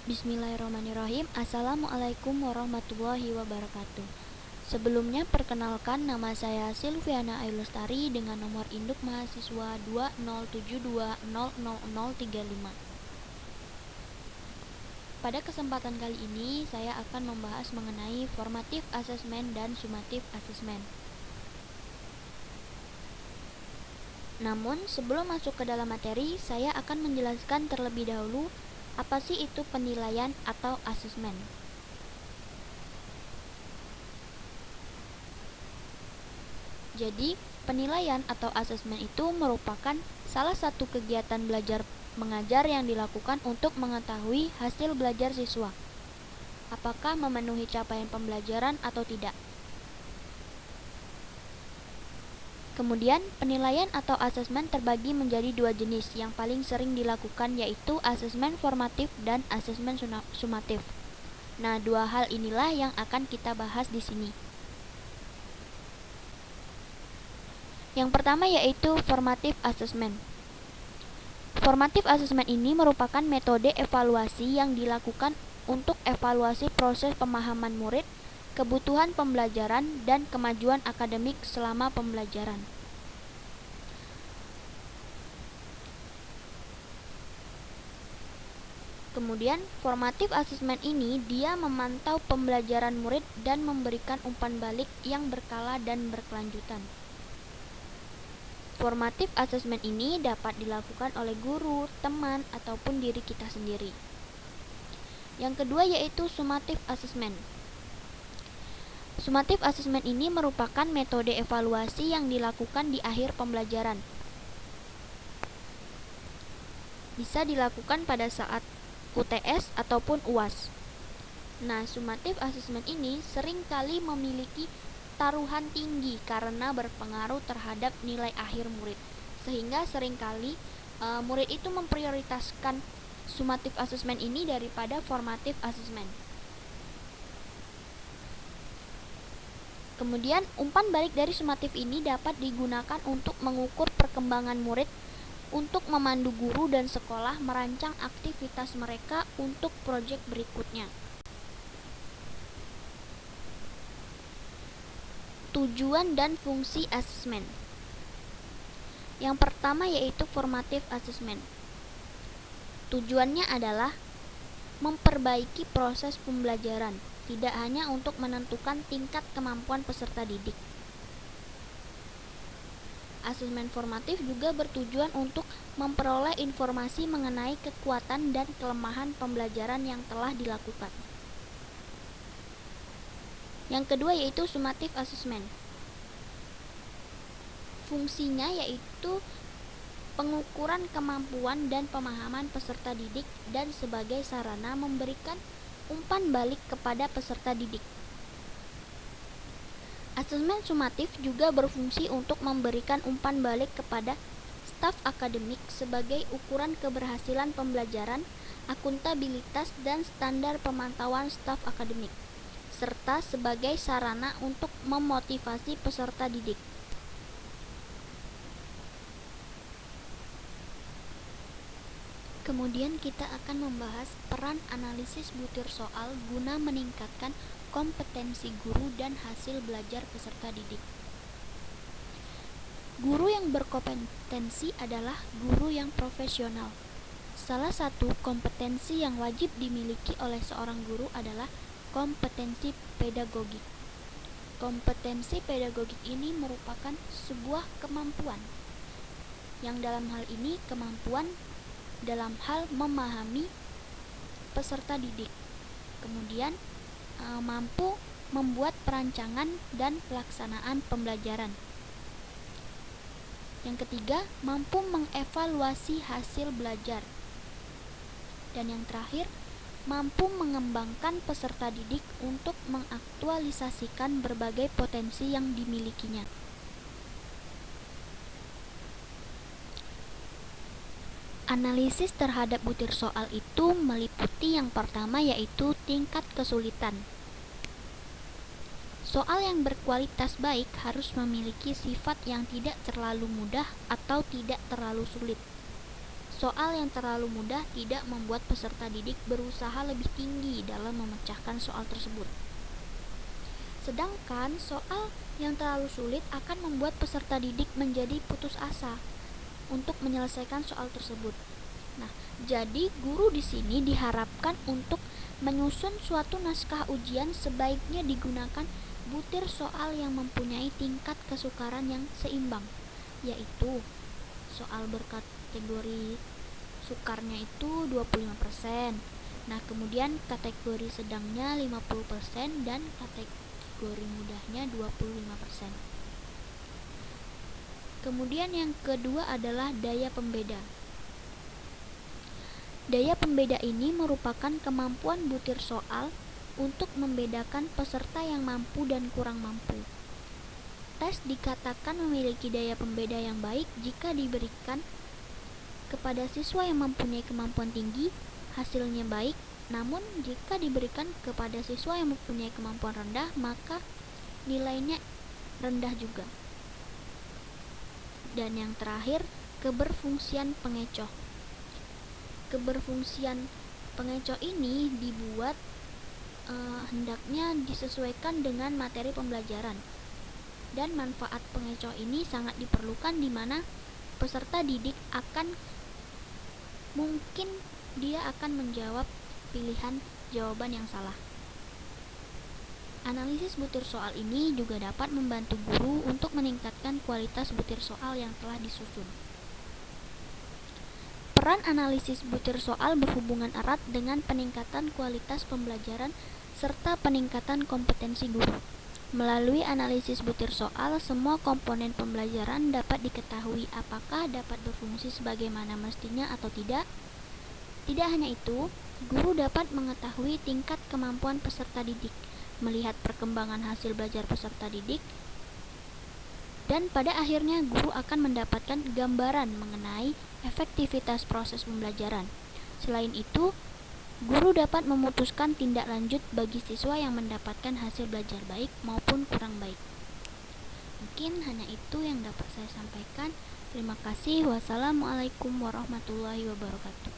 Bismillahirrahmanirrahim. Assalamualaikum warahmatullahi wabarakatuh. Sebelumnya perkenalkan, nama saya Silviana Ailustari dengan nomor induk mahasiswa 2072000035. Pada kesempatan kali ini saya akan membahas mengenai formative assessment dan summative assessment. Namun sebelum masuk ke dalam materi, saya akan menjelaskan terlebih dahulu apa sih itu penilaian atau asesmen. Jadi, penilaian atau asesmen itu merupakan salah satu kegiatan belajar mengajar yang dilakukan untuk mengetahui hasil belajar siswa, apakah memenuhi capaian pembelajaran atau tidak. Kemudian, penilaian atau asesmen terbagi menjadi dua jenis yang paling sering dilakukan, yaitu asesmen formatif dan asesmen sumatif. Nah, dua hal inilah yang akan kita bahas di sini. Yang pertama yaitu formative assessment. Formative assessment ini merupakan metode evaluasi yang dilakukan untuk evaluasi proses pemahaman murid, kebutuhan pembelajaran, dan kemajuan akademik selama pembelajaran. Kemudian, formative assessment ini dia memantau pembelajaran murid dan memberikan umpan balik yang berkala dan berkelanjutan. Formative assessment ini dapat dilakukan oleh guru, teman, ataupun diri kita sendiri. Yang kedua yaitu summative assessment. Summative assessment ini merupakan metode evaluasi yang dilakukan di akhir pembelajaran. Bisa dilakukan pada saat UTS ataupun UAS. Nah, summative assessment ini seringkali memiliki taruhan tinggi karena berpengaruh terhadap nilai akhir murid. Sehingga seringkali murid itu memprioritaskan summative assessment ini daripada formative assessment. Kemudian, umpan balik dari summative ini dapat digunakan untuk mengukur perkembangan murid, untuk memandu guru dan sekolah merancang aktivitas mereka untuk proyek berikutnya. Tujuan dan fungsi asesmen. Yang pertama yaitu formative assessment. Tujuannya adalah memperbaiki proses pembelajaran, tidak hanya untuk menentukan tingkat kemampuan peserta didik. Asesmen formatif juga bertujuan untuk memperoleh informasi mengenai kekuatan dan kelemahan pembelajaran yang telah dilakukan. Yang kedua yaitu summative assessment. Fungsinya yaitu pengukuran kemampuan dan pemahaman peserta didik dan sebagai sarana memberikan umpan balik kepada peserta didik. Asesmen sumatif juga berfungsi untuk memberikan umpan balik kepada staf akademik sebagai ukuran keberhasilan pembelajaran, akuntabilitas, dan standar pemantauan staf akademik, serta sebagai sarana untuk memotivasi peserta didik. Kemudian kita akan membahas peran analisis butir soal guna meningkatkan kompetensi guru dan hasil belajar peserta didik. Guru yang berkompetensi adalah guru yang profesional. Salah satu kompetensi yang wajib dimiliki oleh seorang guru adalah kompetensi pedagogik. Kompetensi pedagogik ini merupakan sebuah kemampuan, yang dalam hal ini kemampuan dalam hal memahami peserta didik. Kemudian mampu membuat perancangan dan pelaksanaan pembelajaran. Yang ketiga, mampu mengevaluasi hasil belajar. Dan yang terakhir, mampu mengembangkan peserta didik untuk mengaktualisasikan berbagai potensi yang dimilikinya. Analisis terhadap butir soal itu meliputi yang pertama yaitu tingkat kesulitan. Soal yang berkualitas baik harus memiliki sifat yang tidak terlalu mudah atau tidak terlalu sulit. Soal yang terlalu mudah tidak membuat peserta didik berusaha lebih tinggi dalam memecahkan soal tersebut. Sedangkan soal yang terlalu sulit akan membuat peserta didik menjadi putus asa untuk menyelesaikan soal tersebut. Nah, jadi guru di sini diharapkan untuk menyusun suatu naskah ujian sebaiknya digunakan butir soal yang mempunyai tingkat kesukaran yang seimbang, yaitu soal berkategori sukarnya itu 25%. Nah, kemudian kategori sedangnya 50% dan kategori mudahnya 25%. Kemudian yang kedua adalah daya pembeda. Daya pembeda ini merupakan kemampuan butir soal untuk membedakan peserta yang mampu dan kurang mampu. Tes dikatakan memiliki daya pembeda yang baik jika diberikan kepada siswa yang mempunyai kemampuan tinggi, hasilnya baik, namun jika diberikan kepada siswa yang mempunyai kemampuan rendah, maka nilainya rendah juga. Dan yang terakhir, keberfungsian pengecoh. Keberfungsian pengecoh ini dibuat hendaknya disesuaikan dengan materi pembelajaran. Dan manfaat pengecoh ini sangat diperlukan di mana peserta didik mungkin dia akan menjawab pilihan jawaban yang salah. Analisis butir soal ini juga dapat membantu guru untuk meningkatkan kualitas butir soal yang telah disusun. Peran analisis butir soal berhubungan erat dengan peningkatan kualitas pembelajaran serta peningkatan kompetensi guru. Melalui analisis butir soal, semua komponen pembelajaran dapat diketahui apakah dapat berfungsi sebagaimana mestinya atau tidak. Tidak hanya itu, guru dapat mengetahui tingkat kemampuan peserta didik, melihat perkembangan hasil belajar peserta didik, dan pada akhirnya guru akan mendapatkan gambaran mengenai efektivitas proses pembelajaran. Selain itu, guru dapat memutuskan tindak lanjut bagi siswa yang mendapatkan hasil belajar baik maupun kurang baik. Mungkin hanya itu yang dapat saya sampaikan. Terima kasih. Wassalamualaikum warahmatullahi wabarakatuh.